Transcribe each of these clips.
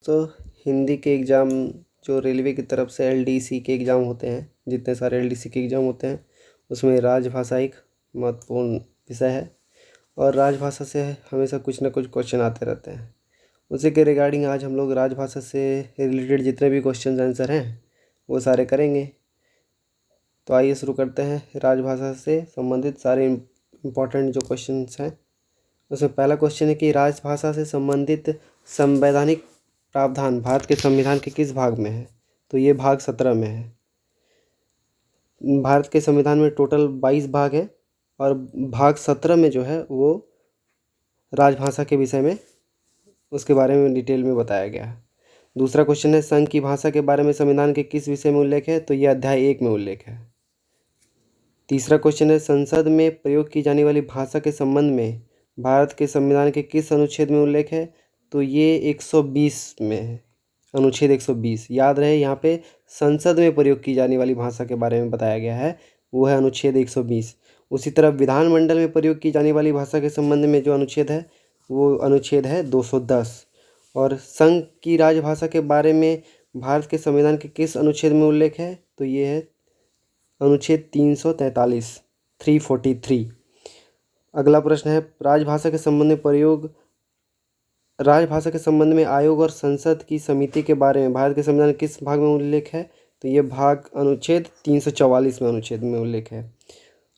दोस्तों, हिंदी के एग्ज़ाम जो रेलवे की तरफ से एलडीसी के एग्ज़ाम होते हैं, जितने सारे एलडीसी के एग्ज़ाम होते हैं उसमें राजभाषा एक महत्वपूर्ण विषय है और राजभाषा से हमेशा कुछ ना कुछ क्वेश्चन आते रहते हैं। उसी के रिगार्डिंग आज हम लोग राजभाषा से रिलेटेड जितने भी क्वेश्चन आंसर हैं वो सारे करेंगे। तो आइए शुरू करते हैं राजभाषा से संबंधित सारे इम्पोर्टेंट जो क्वेश्चंस हैं। उसमें पहला क्वेश्चन है कि राजभाषा से संबंधित संवैधानिक प्रावधान भारत के संविधान के किस भाग में है? तो ये भाग 17 में है। भारत के संविधान में टोटल 22 भाग हैं और भाग 17 में जो है वो राजभाषा के विषय में उसके बारे में डिटेल में बताया गया है। दूसरा क्वेश्चन है संघ की भाषा के बारे में संविधान के किस विषय में उल्लेख है? तो ये अध्याय 1 में उल्लेख है। तीसरा क्वेश्चन है संसद में प्रयोग की जाने वाली भाषा के संबंध में भारत के संविधान के किस अनुच्छेद में उल्लेख है? तो ये 120 में है, अनुच्छेद 120। याद रहे यहाँ पे संसद में प्रयोग की जाने वाली भाषा के बारे में बताया गया है, वो है अनुच्छेद 120। उसी तरह विधानमंडल में प्रयोग की जाने वाली भाषा के संबंध में जो अनुच्छेद है वो अनुच्छेद है 210। और संघ की राजभाषा के बारे में भारत के संविधान के किस अनुच्छेद में उल्लेख है? तो ये है अनुच्छेद 343, 343। अगला प्रश्न है राजभाषा के संबंध में आयोग और संसद की समिति के बारे में भारत के संविधान किस भाग में उल्लेख है? तो ये भाग अनुच्छेद 344 में अनुच्छेद में उल्लेख है।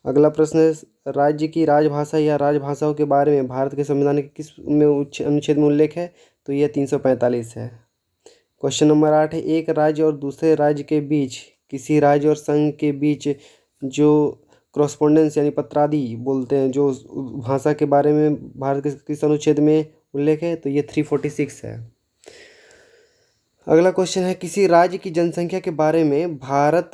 अगला प्रश्न है राज्य की राजभाषा या राजभाषाओं के बारे में भारत के संविधान के किस में अनुच्छेद में उल्लेख है? तो ये 345 है। क्वेश्चन नंबर 8 है एक राज्य और दूसरे राज्य के बीच किसी राज्य और संघ के बीच जो क्रॉसपोंडेंस यानी पत्रादि बोलते हैं, जो भाषा के बारे में भारत के किस अनुच्छेद में उल्लेख है? तो ये 346 है। अगला क्वेश्चन है किसी राज्य की जनसंख्या के बारे में भारत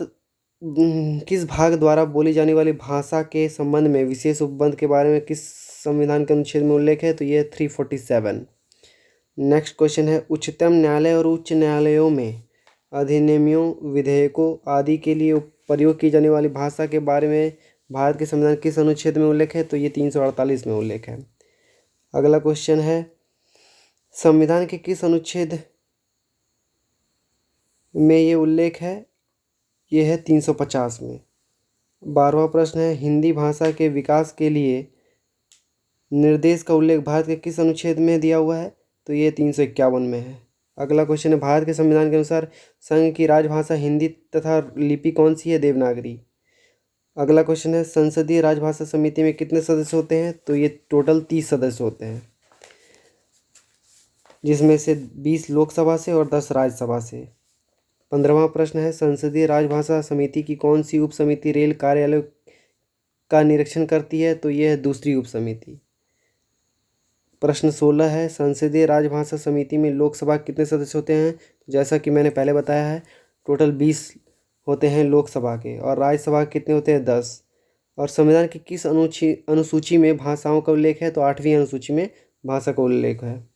किस भाग द्वारा बोली जाने वाली भाषा के संबंध में विशेष उपबंध के बारे में किस संविधान के अनुच्छेद में उल्लेख है? तो ये 347। नेक्स्ट क्वेश्चन है उच्चतम न्यायालय और उच्च न्यायालयों में अधिनियमों, विधेयकों आदि के लिए प्रयोग की जाने वाली भाषा के बारे में भारत के संविधान किस अनुच्छेद में उल्लेख है? तो ये 348 में उल्लेख है। अगला क्वेश्चन है संविधान के किस अनुच्छेद में ये उल्लेख है? ये है 350 में। 12वां प्रश्न है हिंदी भाषा के विकास के लिए निर्देश का उल्लेख भारत के किस अनुच्छेद में दिया हुआ है? तो ये 351 में है। अगला क्वेश्चन है भारत के संविधान के अनुसार संघ की राजभाषा हिंदी तथा लिपि कौन सी है? देवनागरी। अगला क्वेश्चन है संसदीय राजभाषा समिति में कितने सदस्य होते हैं? तो ये टोटल 30 सदस्य होते हैं, जिसमें से 20 लोकसभा से और 10 राज्यसभा से। 15वां प्रश्न है संसदीय राजभाषा समिति की कौन सी उप समिति रेल कार्यालय का निरीक्षण करती है? तो यह है दूसरी उप समिति। प्रश्न 16 है संसदीय राजभाषा समिति में लोकसभा कितने सदस्य होते हैं? जैसा कि मैंने पहले बताया है टोटल 20 होते हैं लोकसभा के, और राज्यसभा के कितने होते हैं? 10। और संविधान की किस अनुसूची में भाषाओं का उल्लेख है? तो 8वीं अनुसूची में भाषा का उल्लेख है।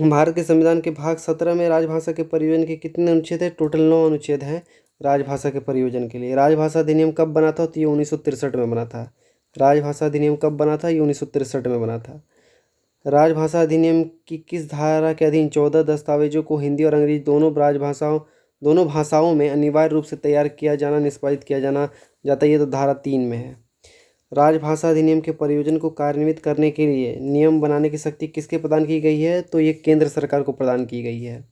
भारत के संविधान के भाग 17 में राजभाषा के प्रयोजन के कितने अनुच्छेद हैं? टोटल 9 अनुच्छेद हैं राजभाषा के प्रयोजन के लिए। राजभाषा अधिनियम कब बना था? तो ये 1963 में बना था। राजभाषा अधिनियम कब बना था? ये 1963 में बना था। राजभाषा अधिनियम की किस धारा के अधीन 14 दस्तावेजों को हिंदी और अंग्रेजी दोनों भाषाओं में अनिवार्य रूप से तैयार किया जाना, निष्पादित किया जाना जाता है? ये तो धारा 3 में है। राजभाषा अधिनियम के प्रयोजन को कार्यान्वित करने के लिए नियम बनाने की शक्ति किसके प्रदान की गई है? तो ये केंद्र सरकार को प्रदान की गई है।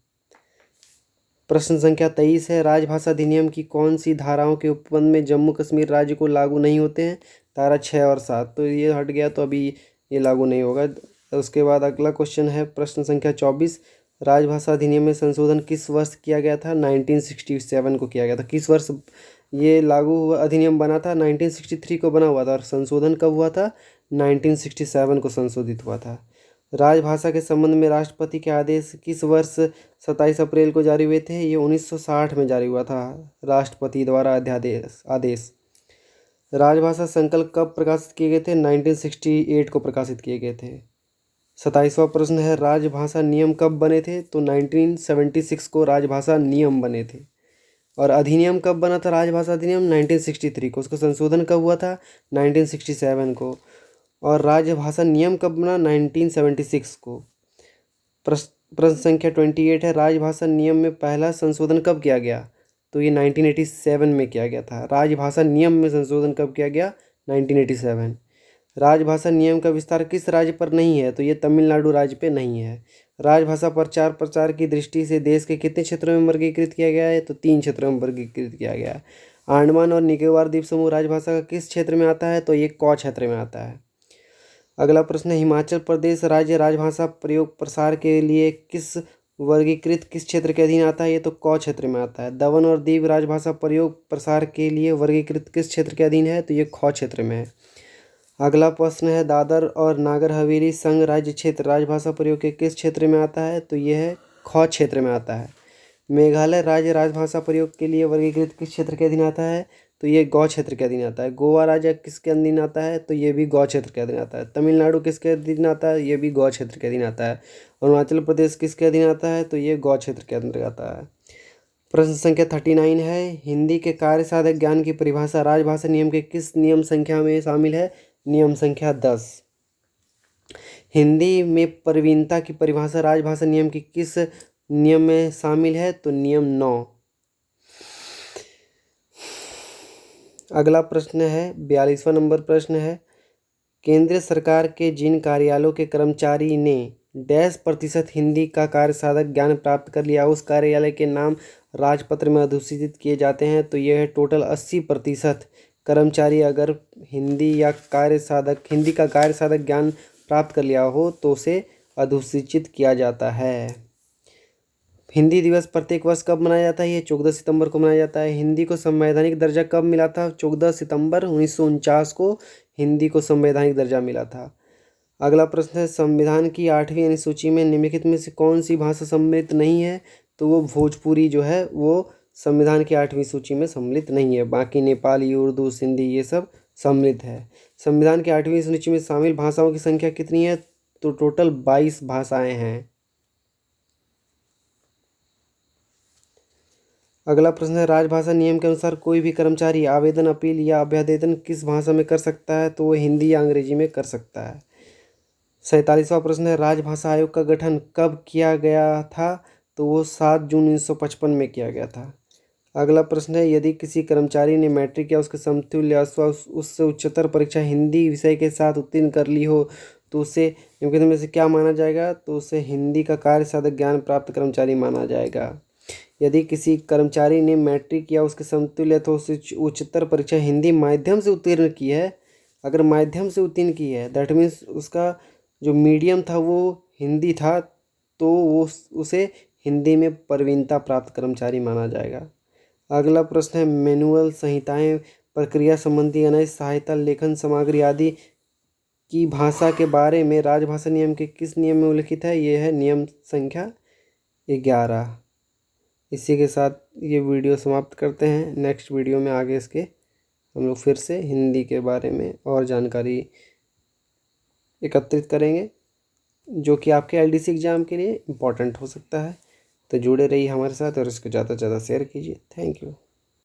प्रश्न संख्या 23 है राजभाषा अधिनियम की कौन सी धाराओं के उपबंध में जम्मू कश्मीर राज्य को लागू नहीं होते हैं? धारा 6 और 7। तो ये हट गया तो अभी ये लागू नहीं होगा। उसके बाद अगला क्वेश्चन है प्रश्न संख्या 24 राजभाषा अधिनियम में संशोधन किस वर्ष किया गया था? 1967 को किया गया था। किस वर्ष ये लागू हुआ, अधिनियम बना था? 1963 को बना हुआ था। और संशोधन कब हुआ था? 1967 को संशोधित हुआ था। राजभाषा के संबंध में राष्ट्रपति के आदेश किस वर्ष 27 अप्रैल को जारी हुए थे? ये 1960 में जारी हुआ था राष्ट्रपति द्वारा आदेश। राजभाषा संकल्प कब प्रकाशित किए गए थे? 1968 को प्रकाशित किए गए थे। 27वां प्रश्न है राजभाषा नियम कब बने थे? तो 1976 को राजभाषा नियम बने थे। और अधिनियम कब बना था? राजभाषा अधिनियम 1963 को। उसका संशोधन कब हुआ था? 1967 को। और राजभाषा नियम कब बना? 1976 को। प्रश्न संख्या 28 है, राजभाषा नियम में पहला संशोधन कब किया गया? तो ये 1987 में किया गया था। राजभाषा नियम में संशोधन कब किया गया? 1987। राजभाषा नियम का विस्तार किस राज्य पर नहीं है? तो ये तमिलनाडु राज्य पे नहीं है। राजभाषा प्रचार प्रसार की दृष्टि से देश के कितने क्षेत्रों में वर्गीकृत किया गया है? तो 3 क्षेत्रों में वर्गीकृत किया गया है। अंडमान और निकोबार द्वीप समूह राजभाषा का किस क्षेत्र में आता है? तो ये क क्षेत्र में आता है। अगला प्रश्न है, हिमाचल प्रदेश राज्य राजभाषा प्रयोग प्रसार के लिए किस क्षेत्र के अधीन आता है? ये तो क क्षेत्र में आता है। दमन और दीव राजभाषा प्रयोग प्रसार के लिए वर्गीकृत किस क्षेत्र के अधीन है? तो ये ख क्षेत्र में है। अगला प्रश्न है, दादर और नागर हवेली संघ राज्य क्षेत्र राजभाषा प्रयोग के किस क्षेत्र में आता है? तो यह है ख क्षेत्र में आता है। मेघालय राज्य राजभाषा प्रयोग के लिए वर्गीकृत किस क्षेत्र के अधीन आता है? तो ये गौ क्षेत्र के अधीन आता है। गोवा राज्य किसके अधीन आता है? तो ये भी गौ क्षेत्र के अधीन आता है। तमिलनाडु किसके अधीन आता है? ये भी गौ क्षेत्र के अधीन आता है। अरुणाचल प्रदेश किसके अधीन आता है? तो ये गौ क्षेत्र के अंदर आता है। प्रश्न संख्या 39 है, हिंदी के कार्य साधक ज्ञान की परिभाषा राजभाषा नियम के किस नियम संख्या में शामिल है? नियम संख्या 10। हिंदी में प्रवीणता की परिभाषा राजभाषा नियम की किस नियम में शामिल है? तो नियम 9। अगला प्रश्न है 42वां नंबर प्रश्न है, केंद्र सरकार के जिन कार्यालयों के कर्मचारी ने %% हिंदी का कार्य साधक ज्ञान प्राप्त कर लिया, उस कार्यालय के नाम राजपत्र में अधिसूचित किए जाते हैं। तो यह है टोटल 80% कर्मचारी अगर हिंदी का कार्य साधक ज्ञान प्राप्त कर लिया हो तो उसे अधिसूचित किया जाता है। हिंदी दिवस प्रत्येक वर्ष कब मनाया जाता है? ये 14 सितंबर को मनाया जाता है। हिंदी को संवैधानिक दर्जा कब मिला था? 14 सितंबर 1949 को हिंदी को संवैधानिक दर्जा मिला था। अगला प्रश्न है, संविधान की 8वीं अनुसूची में निम्नलिखित में से कौन सी भाषा सम्मिलित नहीं है? तो वो भोजपुरी जो है वो संविधान की 8वीं सूची में सम्मिलित नहीं है। बाकी नेपाली, उर्दू, सिंधी ये सब सम्मिलित है। संविधान की 8वीं सूची में शामिल भाषाओं की संख्या कितनी है? तो टोटल 22 भाषाएं हैं। अगला प्रश्न है, राजभाषा नियम के अनुसार कोई भी कर्मचारी आवेदन, अपील या अभ्यावेदन किस भाषा में कर सकता है? तो वो हिंदी या अंग्रेजी में कर सकता है। 47वां प्रश्न है, राजभाषा आयोग का गठन कब किया गया था? तो वो 7 जून 1955 में किया गया था। अगला प्रश्न है, यदि किसी कर्मचारी ने मैट्रिक या उसके समतुल्य अथवा उससे उच्चतर परीक्षा हिंदी विषय के साथ उत्तीर्ण कर ली हो तो उसे निम्नलिखित में से क्या माना जाएगा? तो उसे हिंदी का कार्य साधक ज्ञान प्राप्त कर्मचारी माना जाएगा। यदि किसी कर्मचारी ने मैट्रिक या उसके समतुल्य अथवा उससे उच्चतर परीक्षा हिंदी माध्यम से उत्तीर्ण की है, अगर माध्यम से उत्तीर्ण की है दैट मीन्स उसका जो मीडियम था वो हिंदी था, तो वो उसे हिंदी में प्रवीणता प्राप्त कर्मचारी माना जाएगा। अगला प्रश्न है, मैनुअल, संहिताएं, प्रक्रिया संबंधी अनय सहायता, लेखन सामग्री आदि की भाषा के बारे में राजभाषा नियम के किस नियम में उल्लिखित है? ये है नियम संख्या 11। इसी के साथ ये वीडियो समाप्त करते हैं। नेक्स्ट वीडियो में आगे इसके हम लोग फिर से हिंदी के बारे में और जानकारी एकत्रित करेंगे जो कि आपके एलडीसी एग्ज़ाम के लिए इम्पोर्टेंट हो सकता है। तो जुड़े रहिए हमारे साथ और इसको ज़्यादा से ज़्यादा शेयर कीजिए। Thank you.